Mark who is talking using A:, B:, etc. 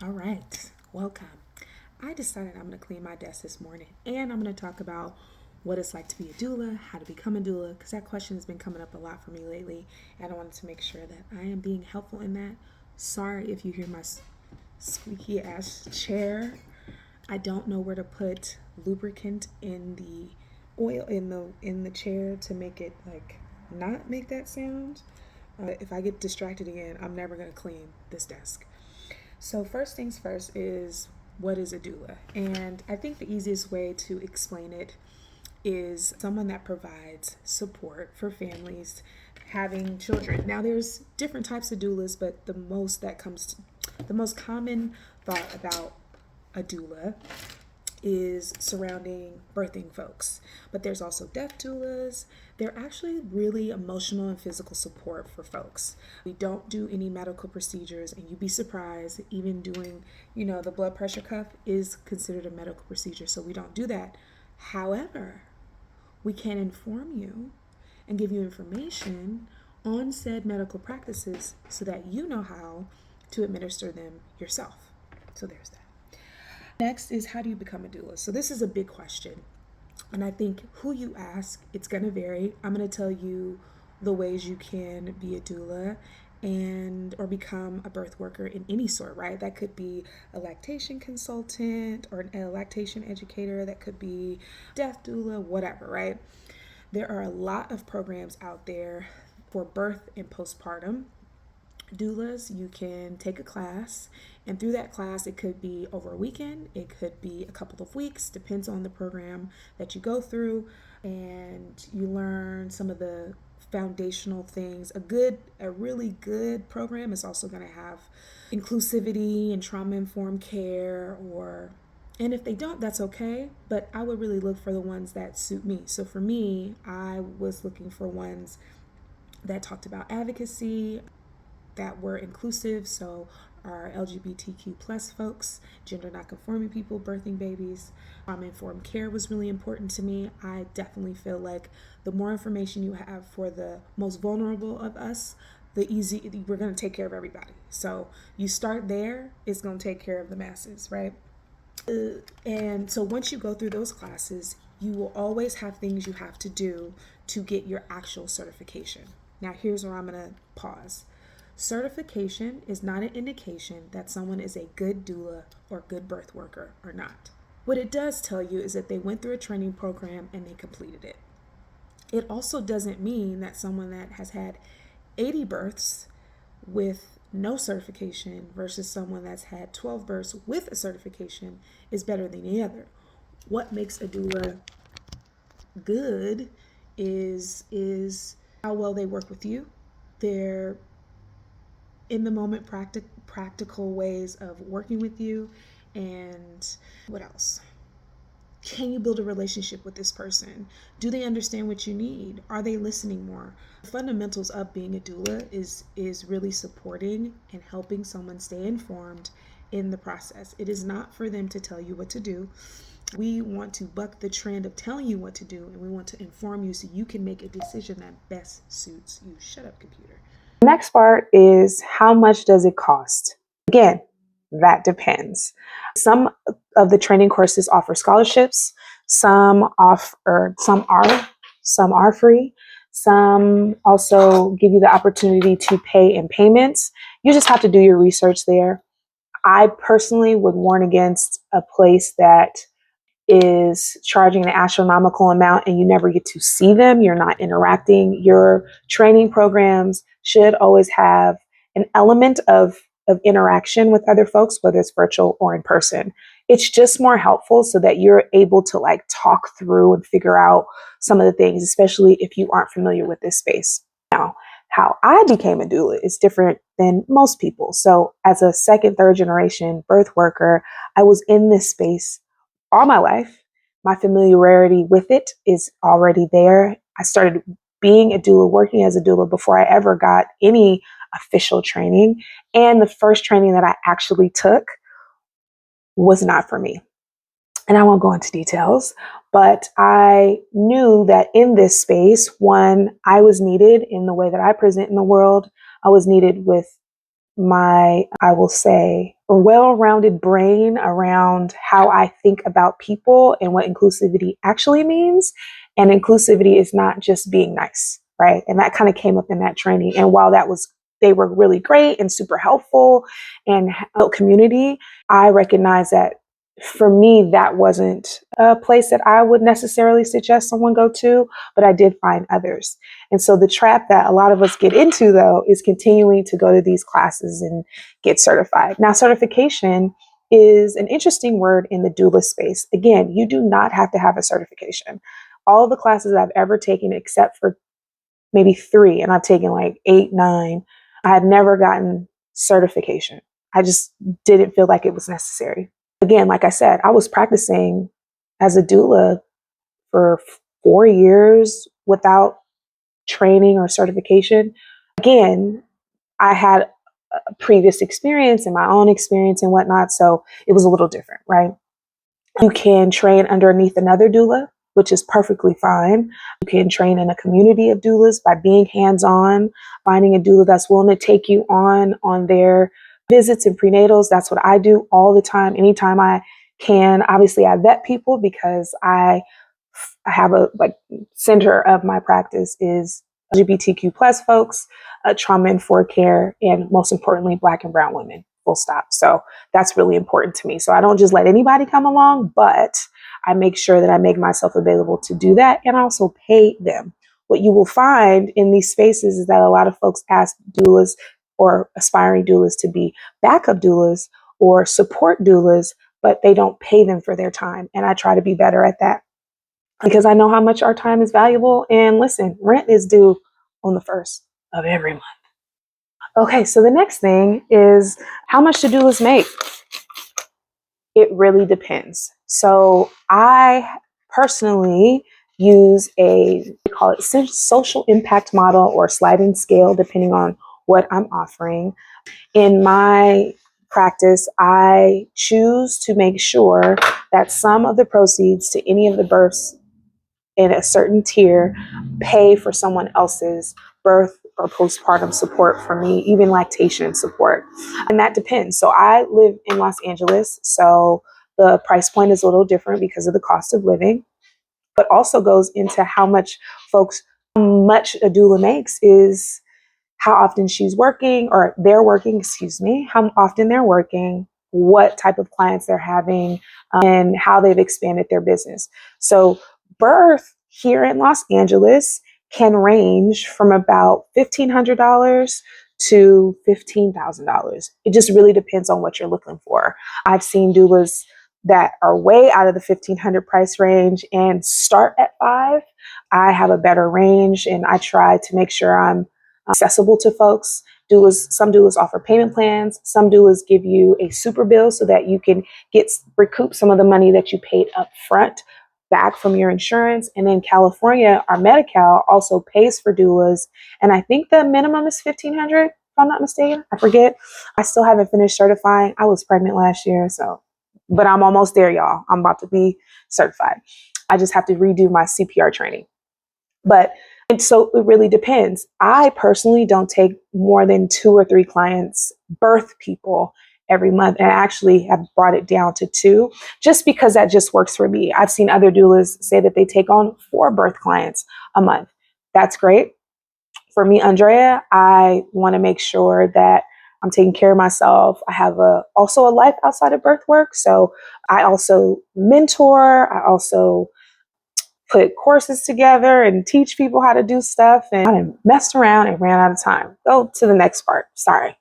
A: All right, welcome. I decided I'm going to clean my desk this morning and I'm going to talk about what it's like to be a doula, how to become a doula, because that question has been coming up a lot for me lately, and I wanted to make sure that I am being helpful in that. Sorry if you hear my squeaky ass chair. I don't know where to put lubricant in the oil in the chair to make it like not make that sound. If I get distracted again, I'm never going to clean this desk. So, first things first is what is a doula? And I think the easiest way to explain it is someone that provides support for families having children. Now, there's different types of doulas, but the most common thought about a doula is surrounding birthing folks. But there's also death doulas. They're actually really emotional and physical support for folks. We don't do any medical procedures, and you'd be surprised, even doing, the blood pressure cuff is considered a medical procedure, so we don't do that. However, we can inform you and give you information on said medical practices so that you know how to administer them yourself. So there's that. Next is, how do you become a doula? So this is a big question. And I think who you ask, it's going to vary. I'm going to tell you the ways you can be a doula and or become a birth worker in any sort, right? That could be a lactation consultant or a lactation educator. That could be death doula, whatever, right? There are a lot of programs out there for birth and postpartum doulas. You can take a class, and through that class, it could be over a weekend, it could be a couple of weeks, depends on the program that you go through, and you learn some of the foundational things. A really good program is also going to have inclusivity and trauma informed care, or and if they don't, that's okay, but I would really look for the ones that suit me. So for me, I was looking for ones that talked about advocacy, that were inclusive, so our LGBTQ plus folks, gender nonconforming people, birthing babies. Informed care was really important to me. I definitely feel like the more information you have for the most vulnerable of us, we're going to take care of everybody. So you start there, it's going to take care of the masses, right? And so once you go through those classes, you will always have things you have to do to get your actual certification. Now, here's where I'm going to pause. Certification is not an indication that someone is a good doula or good birth worker or not. What it does tell you is that they went through a training program and they completed it. It also doesn't mean that someone that has had 80 births with no certification versus someone that's had 12 births with a certification is better than the other. What makes a doula good is how well they work with you, their in the moment practical ways of working with you, and what else? Can you build a relationship with this person? Do they understand what you need? Are they listening more? The fundamentals of being a doula is really supporting and helping someone stay informed in the process. It is not for them to tell you what to do. We want to buck the trend of telling you what to do, and we want to inform you so you can make a decision that best suits you. Shut up, computer. The next part is, how much does it cost? Again, that depends. Some of the training courses offer scholarships. Some are free. Some also give you the opportunity to pay in payments. You just have to do your research there. I personally would warn against a place that is charging an astronomical amount and you never get to see them. You're not interacting. Your training programs should always have an element of interaction with other folks, whether it's virtual or in person. It's just more helpful so that you're able to talk through and figure out some of the things, especially if you aren't familiar with this space. Now, how I became a doula is different than most people. So as a second, third generation birth worker, I was in this space all my life. My familiarity with it is already there. I started being a doula, working as a doula before I ever got any official training. And the first training that I actually took was not for me. And I won't go into details, but I knew that in this space, one, I was needed in the way that I present in the world. I was needed with my, I will say, well-rounded brain around how I think about people and what inclusivity actually means. And inclusivity is not just being nice, right? And that kind of came up in that training. And while they were really great and super helpful and built community, I recognize that for me, that wasn't a place that I would necessarily suggest someone go to, but I did find others. And so the trap that a lot of us get into, though, is continuing to go to these classes and get certified. Now, certification is an interesting word in the doula space. Again, you do not have to have a certification. All of the classes I've ever taken, except for maybe 3, and I've taken like 8, 9, I have never gotten certification. I just didn't feel like it was necessary. Again, like I said, I was practicing as a doula for 4 years without training or certification. Again, I had a previous experience and my own experience and whatnot, so it was a little different, right? You can train underneath another doula, which is perfectly fine. You can train in a community of doulas by being hands-on, finding a doula that's willing to take you on their visits and prenatals. That's what I do all the time, anytime I can. Obviously, I vet people because I have a center of my practice is LGBTQ plus folks, trauma-informed care, and most importantly, Black and Brown women. Full stop. So that's really important to me. So I don't just let anybody come along, but I make sure that I make myself available to do that, and I also pay them. What you will find in these spaces is that a lot of folks ask doulas or aspiring doulas to be backup doulas or support doulas, but they don't pay them for their time. And I try to be better at that because I know how much our time is valuable. And listen, rent is due on the 1st of every month. Okay, so the next thing is, how much do doulas make? It really depends. So I personally use they call it social impact model or sliding scale, depending on what I'm offering. In my practice, I choose to make sure that some of the proceeds to any of the births in a certain tier pay for someone else's birth or postpartum support for me, even lactation support. And that depends. So I live in Los Angeles, so the price point is a little different because of the cost of living, but also goes into how much a doula makes is how often she's working, or they're working, how often they're working, what type of clients they're having, and how they've expanded their business. So birth here in Los Angeles can range from about $1,500 to $15,000. It just really depends on what you're looking for. I've seen doulas that are way out of the 1,500 price range and start at 5. I have a better range, and I try to make sure I'm accessible to folks. Some doulas offer payment plans. Some doulas give you a super bill so that you can recoup some of the money that you paid up front back from your insurance. And then California, our Medi-Cal also pays for doulas. And I think the minimum is $1,500, if I'm not mistaken. I forget. I still haven't finished certifying. I was pregnant last year, but I'm almost there, y'all. I'm about to be certified. I just have to redo my CPR training. And so it really depends. I personally don't take more than 2 or 3 clients, birth people, every month. And I actually have brought it down to 2, just because that just works for me. I've seen other doulas say that they take on 4 birth clients a month. That's great. For me, Andrea, I want to make sure that I'm taking care of myself. I have also a life outside of birth work. So I also mentor. I also put courses together and teach people how to do stuff. And I messed around and ran out of time. Go to the next part. Sorry.